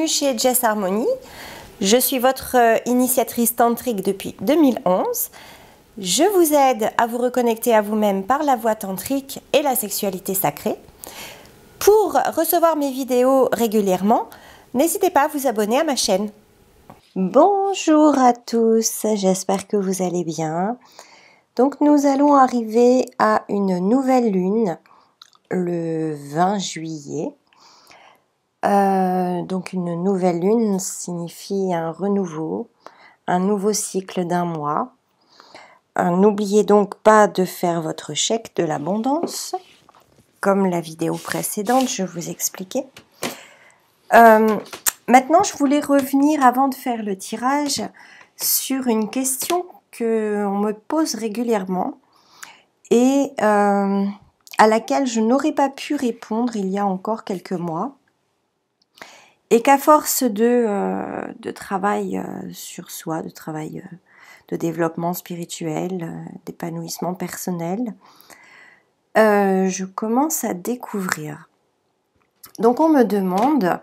bienvenue chez Jess Harmony. Je suis votre initiatrice tantrique depuis 2011. Je vous aide à vous reconnecter à vous-même par la voie tantrique et la sexualité sacrée. Pour recevoir mes vidéos régulièrement, n'hésitez pas à vous abonner à ma chaîne. Bonjour à tous, j'espère que vous allez bien. Donc nous allons arriver à une nouvelle lune le 20 juillet. Donc une nouvelle lune signifie un renouveau, un nouveau cycle d'un mois. N'oubliez donc pas de faire votre chèque de l'abondance, comme la vidéo précédente, je vous expliquais. Maintenant, je voulais revenir, avant de faire le tirage, sur une question qu'on me pose régulièrement et à laquelle je n'aurais pas pu répondre il y a encore quelques mois. Et qu'à force de travail sur soi, de travail de développement spirituel, d'épanouissement personnel, je commence à découvrir. Donc on me demande,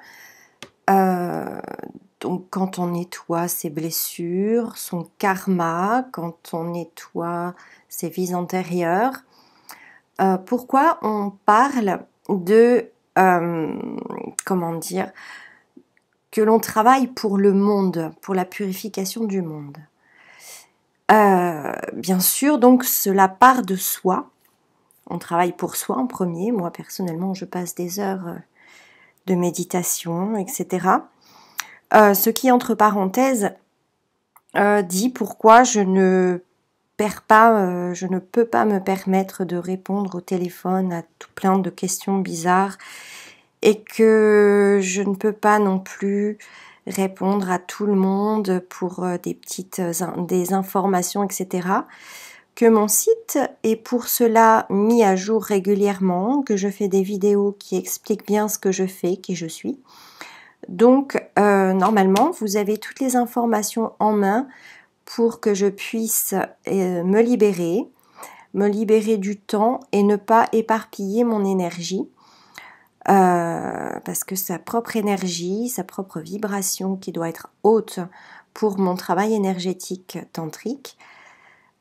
donc quand on nettoie ses blessures, son karma, quand on nettoie ses vies antérieures, pourquoi on parle de, comment dire, que l'on travaille pour le monde, pour la purification du monde. Bien sûr, donc cela part de soi. On travaille pour soi en premier. Moi, personnellement, je passe des heures de méditation, etc. Ce qui, entre parenthèses, dit pourquoi je ne peux pas me permettre de répondre au téléphone à tout plein de questions bizarres et que je ne peux pas non plus répondre à tout le monde pour des informations, etc. Que mon site est pour cela mis à jour régulièrement, que je fais des vidéos qui expliquent bien ce que je fais, qui je suis. Donc, normalement, vous avez toutes les informations en main pour que je puisse me libérer du temps et ne pas éparpiller mon énergie. Parce que sa propre énergie, sa propre vibration qui doit être haute pour mon travail énergétique tantrique,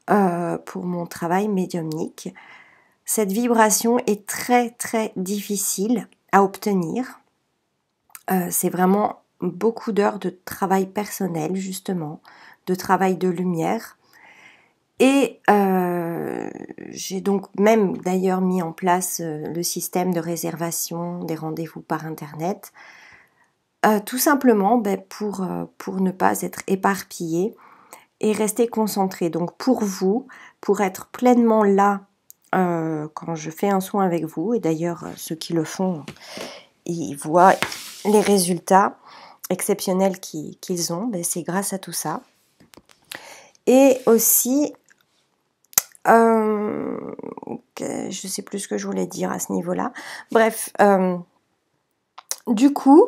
pour mon travail médiumnique, cette vibration est très très difficile à obtenir. C'est vraiment beaucoup d'heures de travail personnel justement, de travail de lumière. Et j'ai donc même d'ailleurs mis en place le système de réservation des rendez-vous par internet, tout simplement pour ne pas être éparpillé et rester concentré. Donc pour vous, pour être pleinement là quand je fais un soin avec vous, et d'ailleurs ceux qui le font, ils voient les résultats exceptionnels qu'ils ont, c'est grâce à tout ça. Et aussi, je sais plus ce que je voulais dire à ce niveau-là. Bref, du coup,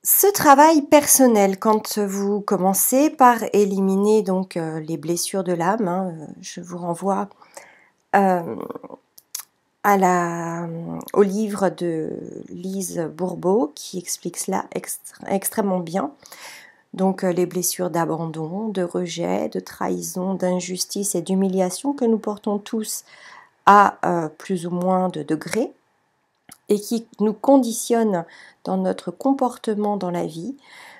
ce travail personnel, quand vous commencez par éliminer donc les blessures de l'âme, je vous renvoie au livre de Lise Bourbeau qui explique cela extrêmement bien. Donc les blessures d'abandon, de rejet, de trahison, d'injustice et d'humiliation que nous portons tous à plus ou moins de degrés et qui nous conditionnent dans notre comportement dans la vie,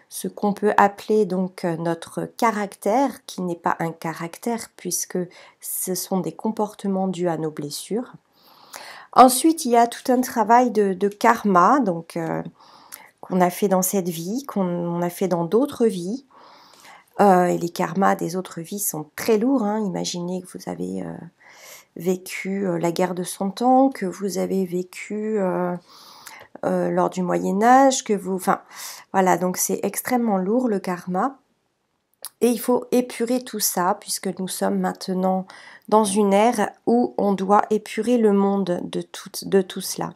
ce qu'on peut appeler donc notre caractère, qui n'est pas un caractère puisque ce sont des comportements dus à nos blessures. Ensuite, il y a tout un travail de karma, donc qu'on a fait dans cette vie, qu'on a fait dans d'autres vies. Et les karmas des autres vies sont très lourds. Imaginez que vous avez vécu la guerre de 100 ans, que vous avez vécu lors du Moyen-Âge, enfin, voilà, donc c'est extrêmement lourd le karma. Et il faut épurer tout ça, puisque nous sommes maintenant dans une ère où on doit épurer le monde de tout cela.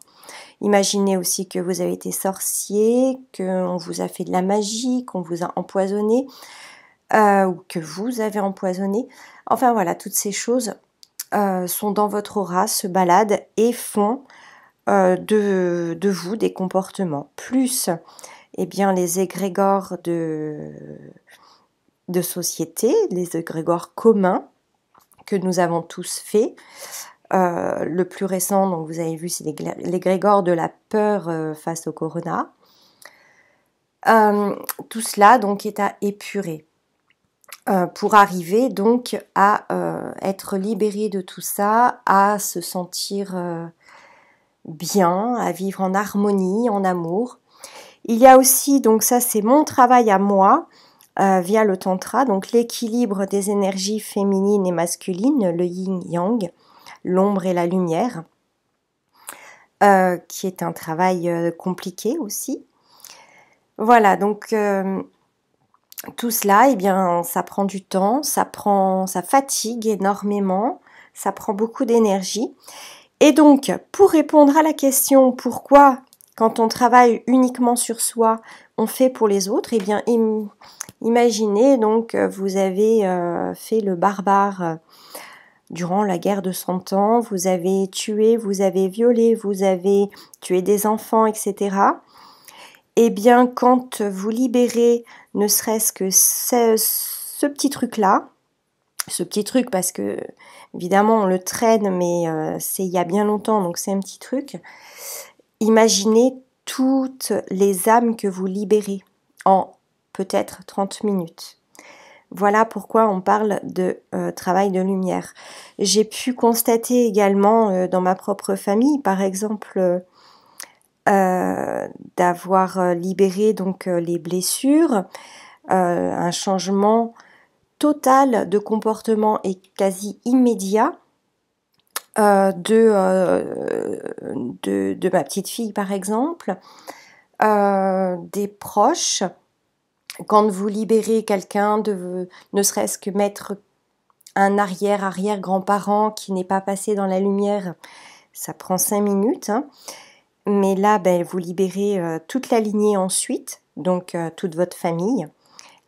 Imaginez aussi que vous avez été sorcier, qu'on vous a fait de la magie, qu'on vous a empoisonné, ou que vous avez empoisonné. Enfin voilà, toutes ces choses sont dans votre aura, se baladent et font de vous, des comportements, plus eh bien, les égrégores de société, les égrégores communs que nous avons tous faits. Le plus récent, donc vous avez vu, c'est l'égrégore de la peur face au corona. Tout cela donc est à épurer pour arriver donc à être libéré de tout ça, à se sentir bien, à vivre en harmonie, en amour. Il y a aussi, donc ça c'est mon travail à moi, via le tantra, donc l'équilibre des énergies féminines et masculines, le yin-yang, l'ombre et la lumière, qui est un travail compliqué aussi. Voilà, donc tout cela, eh bien, ça prend du temps, ça fatigue énormément, ça prend beaucoup d'énergie. Et donc, pour répondre à la question pourquoi, quand on travaille uniquement sur soi, on fait pour les autres, eh bien, imaginez donc, vous avez fait le barbare durant la guerre de 100 ans, vous avez tué, vous avez violé, vous avez tué des enfants, etc. Eh bien, quand vous libérez ne serait-ce que ce petit truc-là, ce petit truc parce que, évidemment, on le traîne, mais c'est il y a bien longtemps, donc c'est un petit truc. Imaginez toutes les âmes que vous libérez en peut-être 30 minutes. Voilà pourquoi on parle de travail de lumière. J'ai pu constater également dans ma propre famille, par exemple, d'avoir libéré donc les blessures, un changement total de comportement et quasi immédiat de ma petite fille par exemple, des proches. Quand vous libérez quelqu'un, ne serait-ce que mettre un arrière-grand-parent qui n'est pas passé dans la lumière, ça prend 5 minutes. Hein. Mais là, vous libérez toute la lignée ensuite, donc toute votre famille,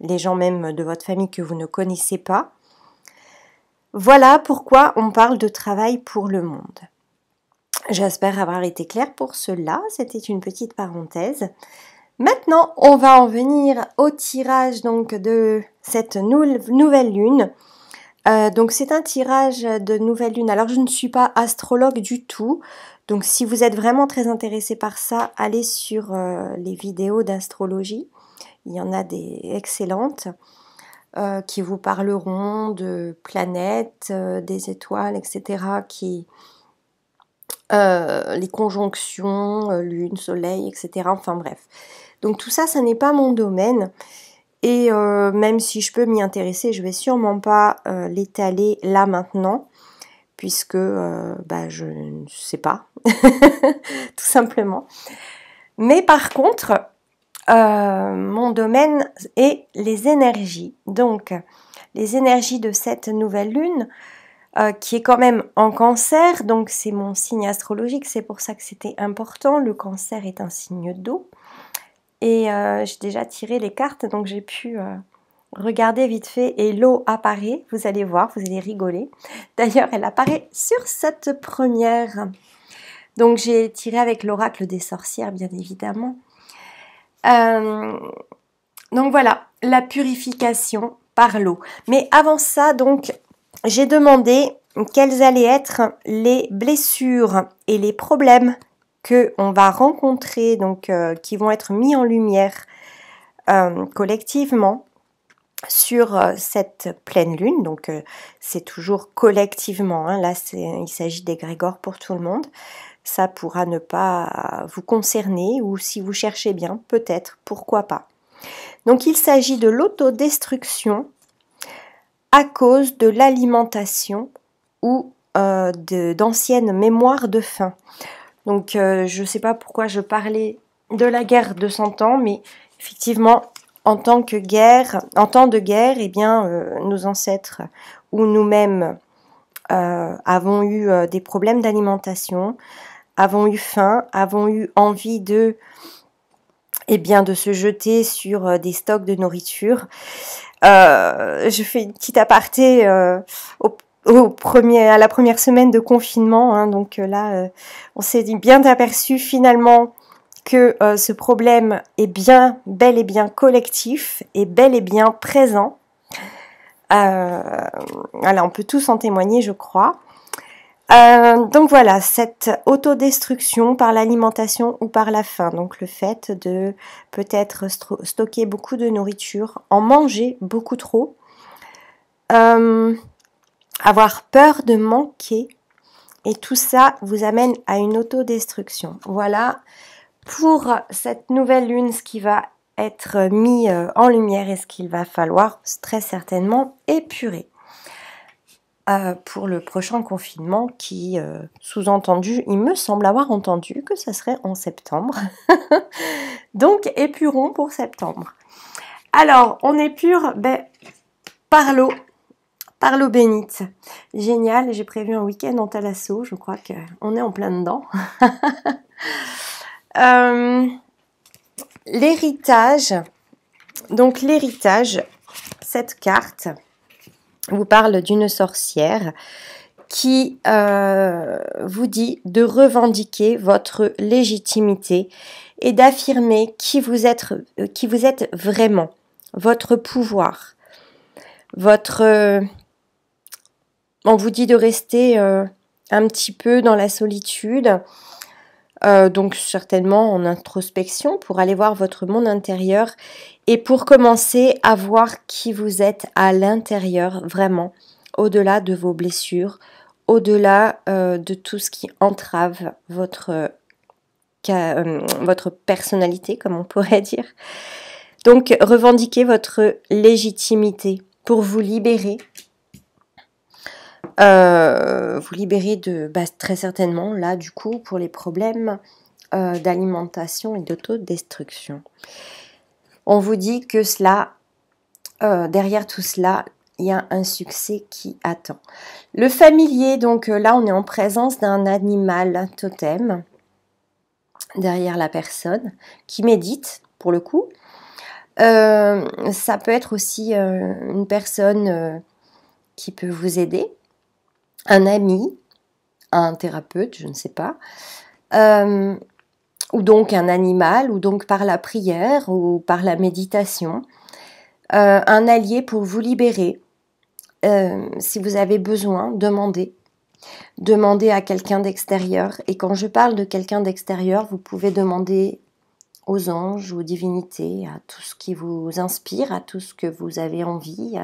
les gens même de votre famille que vous ne connaissez pas. Voilà pourquoi on parle de travail pour le monde. J'espère avoir été claire pour cela, c'était une petite parenthèse. Maintenant, on va en venir au tirage donc de cette nouvelle lune. Donc c'est un tirage de nouvelle lune. Alors je ne suis pas astrologue du tout. Donc si vous êtes vraiment très intéressé par ça, allez sur les vidéos d'astrologie. Il y en a des excellentes qui vous parleront de planètes, des étoiles, etc. Les conjonctions, lune, soleil, etc. Enfin bref. Donc tout ça, ça n'est pas mon domaine. Et même si je peux m'y intéresser, je vais sûrement pas l'étaler là maintenant, puisque je ne sais pas, tout simplement. Mais par contre, mon domaine est les énergies. Donc, les énergies de cette nouvelle lune, qui est quand même en Cancer, donc c'est mon signe astrologique, c'est pour ça que c'était important. Le Cancer est un signe d'eau. Et j'ai déjà tiré les cartes, donc j'ai pu regarder vite fait. Et l'eau apparaît, vous allez voir, vous allez rigoler. D'ailleurs, elle apparaît sur cette première. Donc j'ai tiré avec l'oracle des sorcières, bien évidemment. Donc voilà, la purification par l'eau. Mais avant ça, donc, j'ai demandé quelles allaient être les blessures et les problèmes que on va rencontrer, donc qui vont être mis en lumière collectivement sur cette pleine lune. Donc c'est toujours collectivement, hein, là il s'agit d'égrégores pour tout le monde. Ça pourra ne pas vous concerner, ou si vous cherchez bien, peut-être, pourquoi pas. Donc il s'agit de l'autodestruction à cause de l'alimentation ou d'anciennes mémoires de faim. Donc je ne sais pas pourquoi je parlais de la guerre de 100 ans, mais effectivement, en temps de guerre, eh bien, nos ancêtres ou nous-mêmes avons eu des problèmes d'alimentation, avons eu faim, avons eu envie de se jeter sur des stocks de nourriture. Je fais une petite aparté à la première semaine de confinement, hein, donc là, on s'est bien aperçu finalement que ce problème est bel et bien collectif et bel et bien présent. Voilà, on peut tous en témoigner, je crois. Donc voilà, cette autodestruction par l'alimentation ou par la faim, donc le fait de peut-être stocker beaucoup de nourriture, en manger beaucoup trop, avoir peur de manquer, et tout ça vous amène à une autodestruction. Voilà pour cette nouvelle lune ce qui va être mis en lumière et ce qu'il va falloir très certainement épurer. Pour le prochain confinement qui, sous-entendu, il me semble avoir entendu que ça serait en septembre. Donc, épurons pour septembre. Alors, on épure par l'eau bénite. Génial, j'ai prévu un week-end en Thalasso, je crois qu'on est en plein dedans. L'héritage. Donc, l'héritage, cette carte vous parle d'une sorcière qui vous dit de revendiquer votre légitimité et d'affirmer qui vous êtes vraiment, votre pouvoir, on vous dit de rester un petit peu dans la solitude, donc certainement en introspection pour aller voir votre monde intérieur et pour commencer à voir qui vous êtes à l'intérieur vraiment, au-delà de vos blessures, au-delà de tout ce qui entrave votre personnalité, comme on pourrait dire. Donc revendiquez votre légitimité pour vous libérer. De très certainement là du coup pour les problèmes d'alimentation et d'autodestruction. On vous dit que derrière tout cela, il y a un succès qui attend. Le familier, donc là on est en présence d'un animal totem derrière la personne qui médite pour le coup. Ça peut être aussi une personne qui peut vous aider, un ami, un thérapeute, je ne sais pas, ou donc un animal, ou donc par la prière ou par la méditation, un allié pour vous libérer. Si vous avez besoin, demandez à quelqu'un d'extérieur. Et quand je parle de quelqu'un d'extérieur, vous pouvez demander aux anges, aux divinités, à tout ce qui vous inspire, à tout ce que vous avez envie,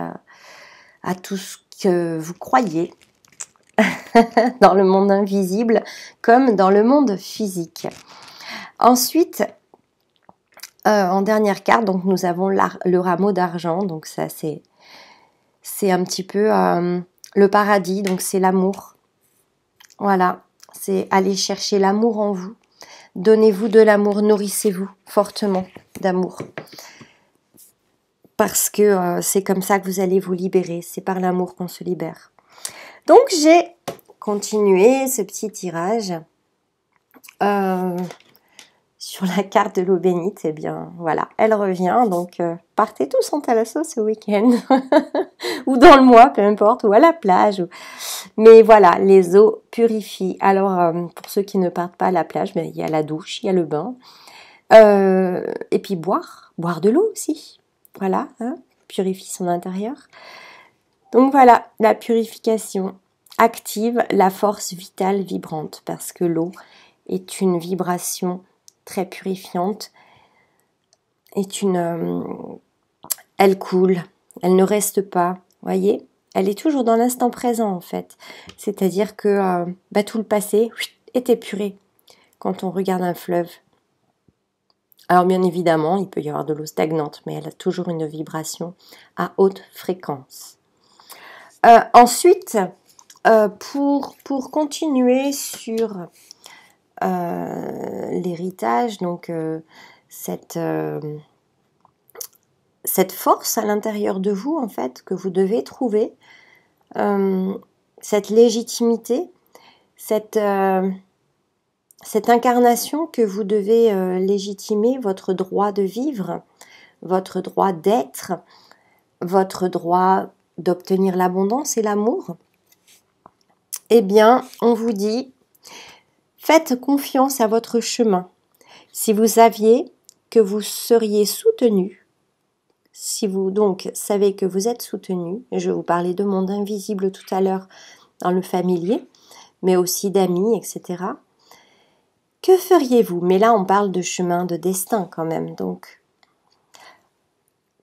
à tout ce que vous croyez dans le monde invisible comme dans le monde physique. Ensuite, en dernière carte, donc nous avons le rameau d'argent, donc ça c'est un petit peu le paradis, donc c'est l'amour. Voilà, c'est aller chercher l'amour en vous. Donnez-vous de l'amour, nourrissez-vous fortement d'amour. Parce que c'est comme ça que vous allez vous libérer, c'est par l'amour qu'on se libère. Donc j'ai continué ce petit tirage sur la carte de l'eau bénite. Eh bien voilà, elle revient, donc partez tous en Thalasso ce week-end, ou dans le mois, peu importe, ou à la plage. Mais voilà, les eaux purifient. Alors pour ceux qui ne partent pas à la plage, il y a la douche, il y a le bain, et puis boire de l'eau aussi. Voilà, hein, purifie son intérieur. Donc voilà, la purification active la force vitale vibrante parce que l'eau est une vibration très purifiante, elle coule, elle ne reste pas, voyez, elle est toujours dans l'instant présent en fait, c'est-à-dire que tout le passé est épuré quand on regarde un fleuve. Alors bien évidemment, il peut y avoir de l'eau stagnante, mais elle a toujours une vibration à haute fréquence. Ensuite, pour continuer sur l'héritage, donc cette force à l'intérieur de vous, en fait, que vous devez trouver, cette légitimité, cette incarnation que vous devez légitimer, votre droit de vivre, votre droit d'être, votre droit d'obtenir l'abondance et l'amour. eh bien, on vous dit, faites confiance à votre chemin. Si vous saviez que vous seriez soutenu, si vous donc savez que vous êtes soutenu, et je vais vous parlais de monde invisible tout à l'heure dans le familier, mais aussi d'amis, etc. Que feriez-vous? Mais là, on parle de chemin de destin quand même. Donc,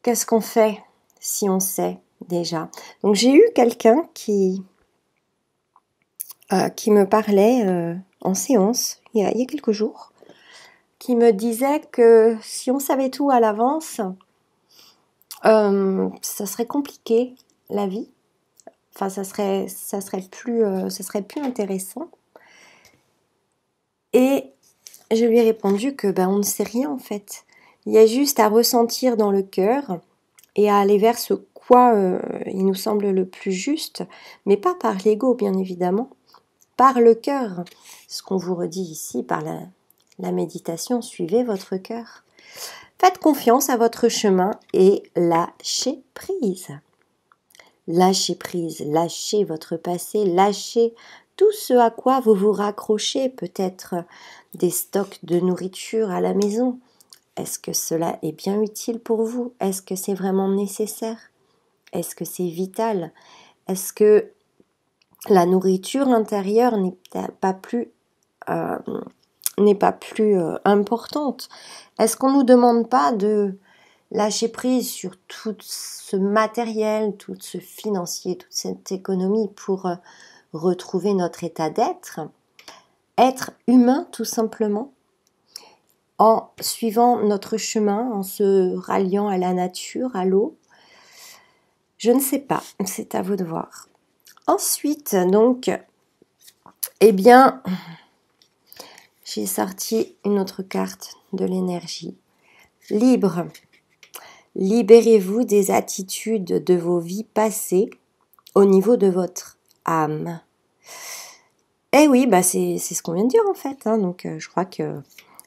qu'est-ce qu'on fait si on sait déjà? Donc, j'ai eu quelqu'un qui me parlait en séance il y a quelques jours, qui me disait que si on savait tout à l'avance, ça serait compliqué la vie. Enfin, ça serait plus intéressant. Et je lui ai répondu que on ne sait rien en fait. Il y a juste à ressentir dans le cœur et à aller vers ce quoi il nous semble le plus juste, mais pas par l'ego bien évidemment, par le cœur. Ce qu'on vous redit ici par la méditation, suivez votre cœur. Faites confiance à votre chemin et lâchez prise. Lâchez prise, lâchez votre passé, lâchez tout ce à quoi vous vous raccrochez, peut-être des stocks de nourriture à la maison. Est-ce que cela est bien utile pour vous? Est-ce que c'est vraiment nécessaire? Est-ce que c'est vital? Est-ce que la nourriture intérieure n'est pas plus importante? Est-ce qu'on ne nous demande pas de lâcher prise sur tout ce matériel, tout ce financier, toute cette économie pour retrouver notre état d'être, être humain tout simplement, en suivant notre chemin, en se ralliant à la nature, à l'eau? Je ne sais pas, c'est à vous de voir. Ensuite, donc, eh bien, j'ai sorti une autre carte de l'énergie. Libre. Libérez-vous des attitudes de vos vies passées au niveau de votre âme. Eh oui, c'est ce qu'on vient de dire en fait. Donc, je crois que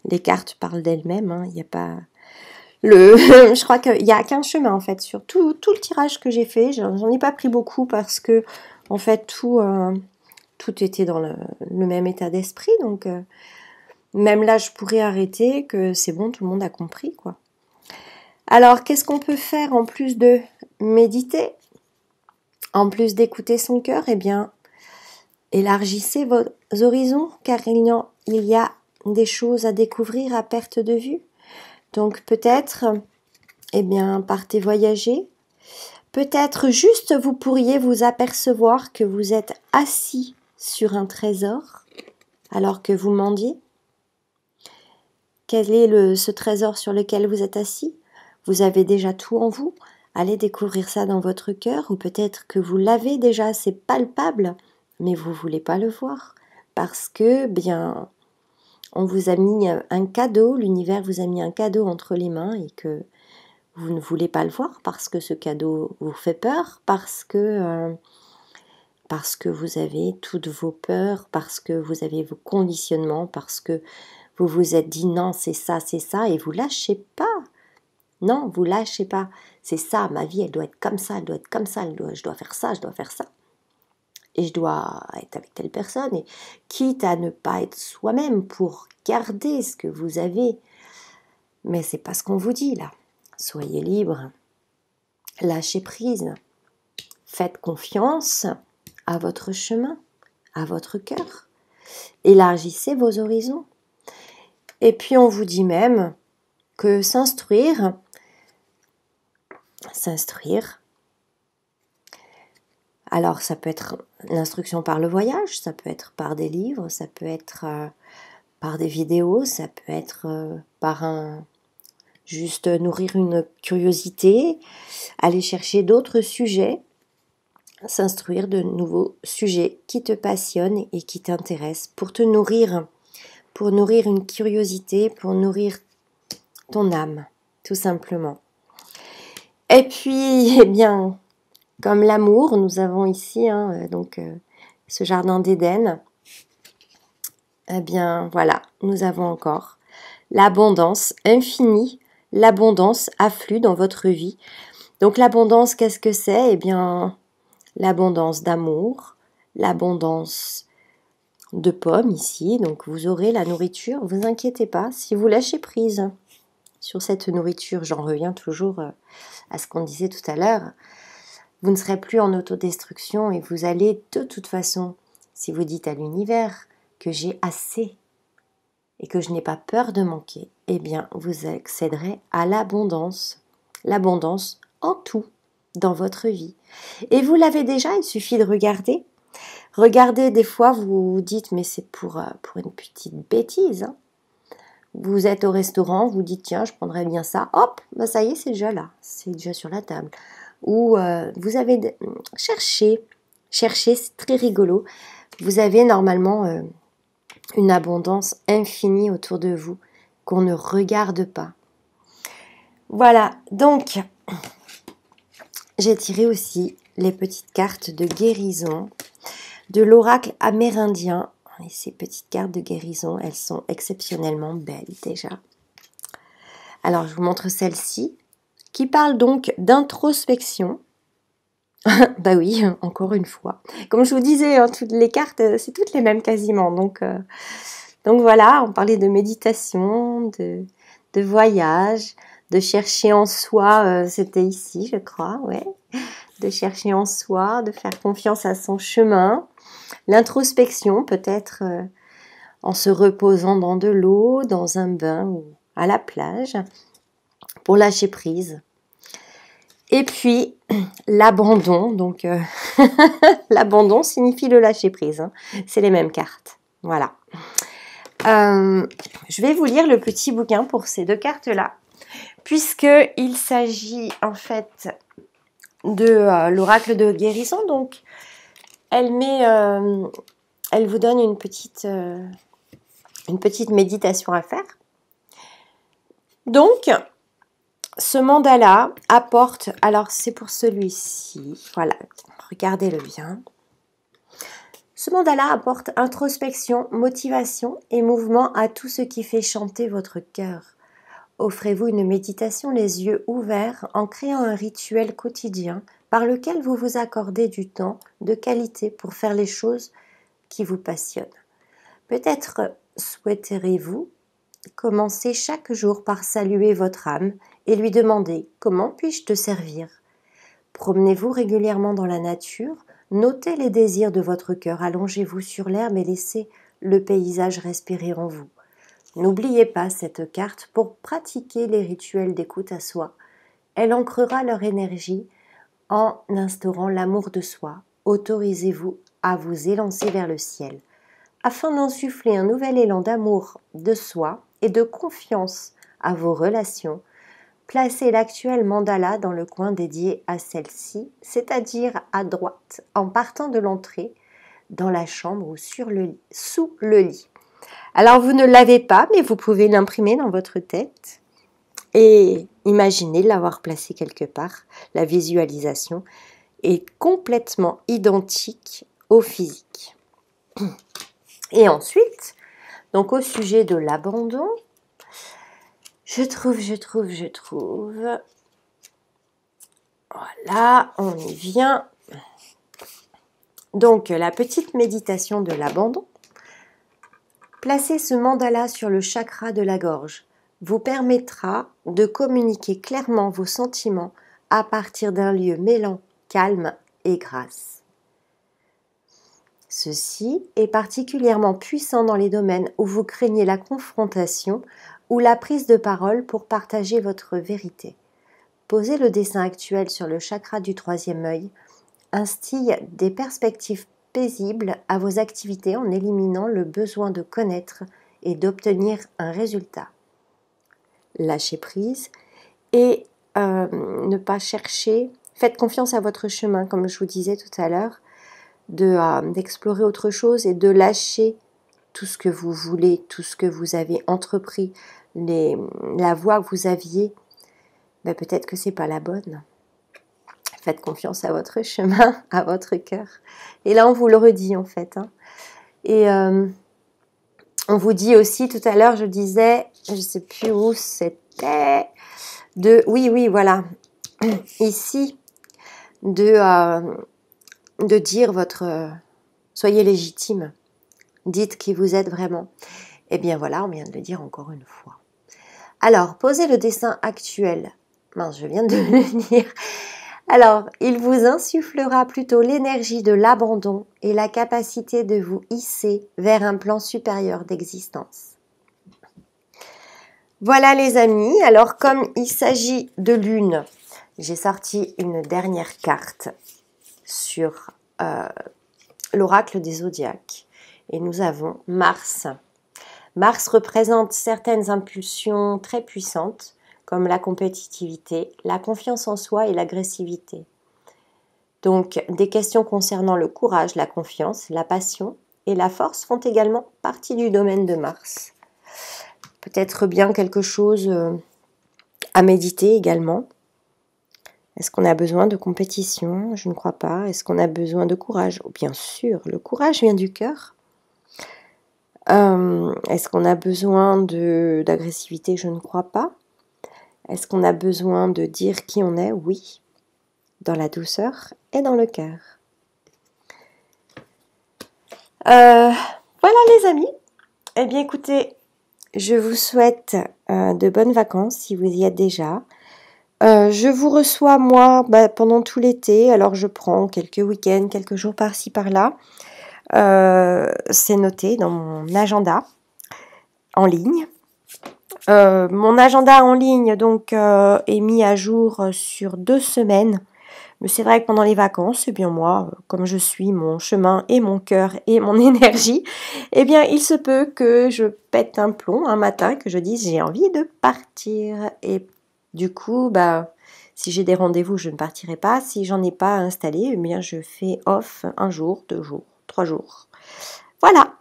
les cartes parlent d'elles-mêmes. Il n'y a pas je crois qu'il n'y a qu'un chemin en fait sur tout le tirage que j'ai fait. J'en ai pas pris beaucoup parce que en fait tout était dans le même état d'esprit. Donc même là, je pourrais arrêter, que c'est bon, tout le monde a compris quoi. Alors, qu'est-ce qu'on peut faire en plus de méditer, en plus d'écouter son cœur? Eh bien, élargissez vos horizons, car il y a des choses à découvrir à perte de vue. Donc, peut-être, eh bien, partez voyager. Peut-être juste, vous pourriez vous apercevoir que vous êtes assis sur un trésor, alors que vous mendiez. Quel est ce trésor sur lequel vous êtes assis? Vous avez déjà tout en vous. Allez découvrir ça dans votre cœur, ou peut-être que vous l'avez déjà, c'est palpable, mais vous ne voulez pas le voir. Parce que, bien, on vous a mis un cadeau, l'univers vous a mis un cadeau entre les mains et que vous ne voulez pas le voir parce que ce cadeau vous fait peur, parce que vous avez toutes vos peurs, parce que vous avez vos conditionnements, parce que vous vous êtes dit non, c'est ça, et vous lâchez pas. Non, vous lâchez pas. C'est ça, ma vie, elle doit être comme ça, elle doit être comme ça, je dois faire ça, je dois faire ça. Et je dois être avec telle personne. Et quitte à ne pas être soi-même pour garder ce que vous avez. Mais c'est pas ce qu'on vous dit là. Soyez libre. Lâchez prise. Faites confiance à votre chemin, à votre cœur. Élargissez vos horizons. Et puis on vous dit même que s'instruire, alors ça peut être l'instruction par le voyage, ça peut être par des livres, ça peut être par des vidéos, ça peut être par juste nourrir une curiosité, aller chercher d'autres sujets, s'instruire de nouveaux sujets qui te passionnent et qui t'intéressent pour te nourrir, pour nourrir une curiosité, pour nourrir ton âme, tout simplement. Et puis, eh bien, comme l'amour, nous avons ici ce jardin d'Éden. Eh bien, voilà, nous avons encore l'abondance infinie, l'abondance afflue dans votre vie. Donc l'abondance, qu'est-ce que c'est? Eh bien, l'abondance d'amour, l'abondance de pommes ici. Donc vous aurez la nourriture, vous inquiétez pas. Si vous lâchez prise sur cette nourriture, j'en reviens toujours à ce qu'on disait tout à l'heure, vous ne serez plus en autodestruction et vous allez de toute façon, si vous dites à l'univers que j'ai assez et que je n'ai pas peur de manquer, eh bien vous accéderez à l'abondance en tout dans votre vie. Et vous l'avez déjà, il suffit de regarder. Regardez, des fois vous vous dites mais c'est pour une petite bêtise. Hein. Vous êtes au restaurant, vous dites tiens je prendrais bien ça, hop, bah ça y est c'est déjà là, c'est déjà sur la table. Ou vous avez cherché, c'est très rigolo, vous avez normalement une abondance infinie autour de vous qu'on ne regarde pas. Voilà, donc j'ai tiré aussi les petites cartes de guérison de l'oracle amérindien. Et ces petites cartes de guérison, elles sont exceptionnellement belles déjà. Alors je vous montre celle-ci, qui parle donc d'introspection. Bah oui, encore une fois. Comme je vous disais, hein, toutes les cartes, c'est toutes les mêmes quasiment. Donc voilà, on parlait de méditation, de voyage, de chercher en soi, c'était ici je crois, ouais. De chercher en soi, de faire confiance à son chemin. L'introspection peut-être en se reposant dans de l'eau, dans un bain ou à la plage, pour lâcher prise. Et puis, l'abandon, donc l'abandon signifie le lâcher prise, hein. C'est les mêmes cartes, voilà. Je vais vous lire le petit bouquin pour ces deux cartes-là, puisqu'il s'agit en fait de l'oracle de guérison, donc elle vous donne une petite méditation à faire. Donc, ce mandala apporte, alors c'est pour celui-ci, voilà, regardez-le bien. Ce mandala apporte introspection, motivation et mouvement à tout ce qui fait chanter votre cœur. Offrez-vous une méditation les yeux ouverts en créant un rituel quotidien par lequel vous vous accordez du temps de qualité pour faire les choses qui vous passionnent. Peut-être souhaiterez-vous commencer chaque jour par saluer votre âme et lui demander « Comment puis-je te servir ?» Promenez-vous régulièrement dans la nature, notez les désirs de votre cœur, allongez-vous sur l'herbe et laissez le paysage respirer en vous. N'oubliez pas cette carte pour pratiquer les rituels d'écoute à soi. Elle ancrera leur énergie en instaurant l'amour de soi. Autorisez-vous à vous élancer vers le ciel. Afin d'insuffler un nouvel élan d'amour de soi et de confiance à vos relations, placez l'actuel mandala dans le coin dédié à celle-ci, c'est-à-dire à droite, en partant de l'entrée, dans la chambre ou sous le lit. Alors vous ne l'avez pas, mais vous pouvez l'imprimer dans votre tête et imaginer l'avoir placé quelque part. La visualisation est complètement identique au physique. Et ensuite, donc au sujet de l'abandon, je trouve. Voilà, on y vient. Donc, la petite méditation de l'abandon. Placez ce mandala sur le chakra de la gorge vous permettra de communiquer clairement vos sentiments à partir d'un lieu mêlant calme et grâce. Ceci est particulièrement puissant dans les domaines où vous craignez la confrontation ou la prise de parole pour partager votre vérité. Posez le dessin actuel sur le chakra du troisième œil, instille des perspectives paisibles à vos activités en éliminant le besoin de connaître et d'obtenir un résultat. Lâchez prise et ne pas chercher, faites confiance à votre chemin, comme je vous disais tout à l'heure, d'explorer autre chose et de lâcher tout ce que vous voulez, tout ce que vous avez entrepris, la voie que vous aviez, ben peut-être que c'est pas la bonne. Faites confiance à votre chemin, à votre cœur. Et là, on vous le redit en fait. Hein. Et on vous dit aussi, tout à l'heure, je disais, je ne sais plus où c'était, oui, voilà, ici, de dire votre Soyez légitime. Dites qui vous êtes vraiment. Et bien voilà, on vient de le dire encore une fois. Alors, posez le dessin actuel. Mince, je viens de le dire. Alors, il vous insufflera plutôt l'énergie de l'abandon et la capacité de vous hisser vers un plan supérieur d'existence. Voilà les amis, alors comme il s'agit de lune, j'ai sorti une dernière carte sur l'oracle des zodiaques. Et nous avons Mars. Mars représente certaines impulsions très puissantes, comme la compétitivité, la confiance en soi et l'agressivité. Donc, des questions concernant le courage, la confiance, la passion et la force font également partie du domaine de Mars. Peut-être bien quelque chose à méditer également. Est-ce qu'on a besoin de compétition? Je ne crois pas. Est-ce qu'on a besoin de courage? Oh, bien sûr, le courage vient du cœur. Est-ce qu'on a besoin d'agressivité? Je ne crois pas. Est-ce qu'on a besoin de dire qui on est? Oui, dans la douceur et dans le cœur. Voilà les amis. Eh bien écoutez, je vous souhaite de bonnes vacances si vous y êtes déjà. Je vous reçois moi pendant tout l'été, alors je prends quelques week-ends, quelques jours par-ci par-là. C'est noté dans mon agenda en ligne. Mon agenda en ligne donc est mis à jour sur 2 semaines. Mais c'est vrai que pendant les vacances, eh bien moi, comme je suis mon chemin et mon cœur et mon énergie, eh bien il se peut que je pète un plomb un matin, que je dise j'ai envie de partir. Et du coup, si j'ai des rendez-vous, je ne partirai pas. Si j'en ai pas installé, eh bien je fais off 1 jour, 2 jours, 3 jours. Voilà.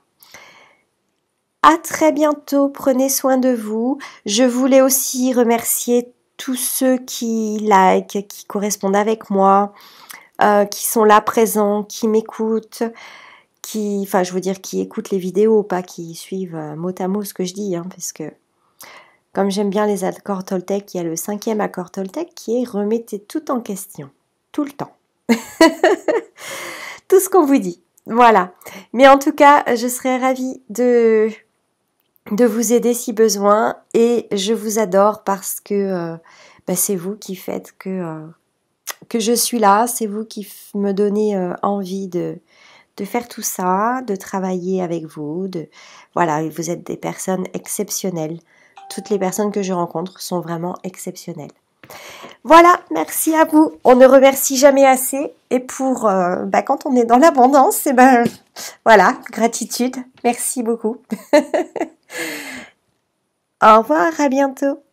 À très bientôt, prenez soin de vous. Je voulais aussi remercier tous ceux qui like, qui correspondent avec moi, qui sont là présents, qui m'écoutent, qui écoutent les vidéos, pas qui suivent mot à mot ce que je dis, parce que comme j'aime bien les accords Toltec, il y a le 5e accord Toltec qui est remettez tout en question, tout le temps. Tout ce qu'on vous dit. Voilà. Mais en tout cas, je serais ravie de vous aider si besoin, et je vous adore parce que c'est vous qui faites que je suis là, c'est vous qui me donnez envie de faire tout ça, de travailler avec vous, voilà, vous êtes des personnes exceptionnelles. Toutes les personnes que je rencontre sont vraiment exceptionnelles. Voilà, merci à vous. On ne remercie jamais assez. Et pour quand on est dans l'abondance, voilà, gratitude. Merci beaucoup. Au revoir, à bientôt.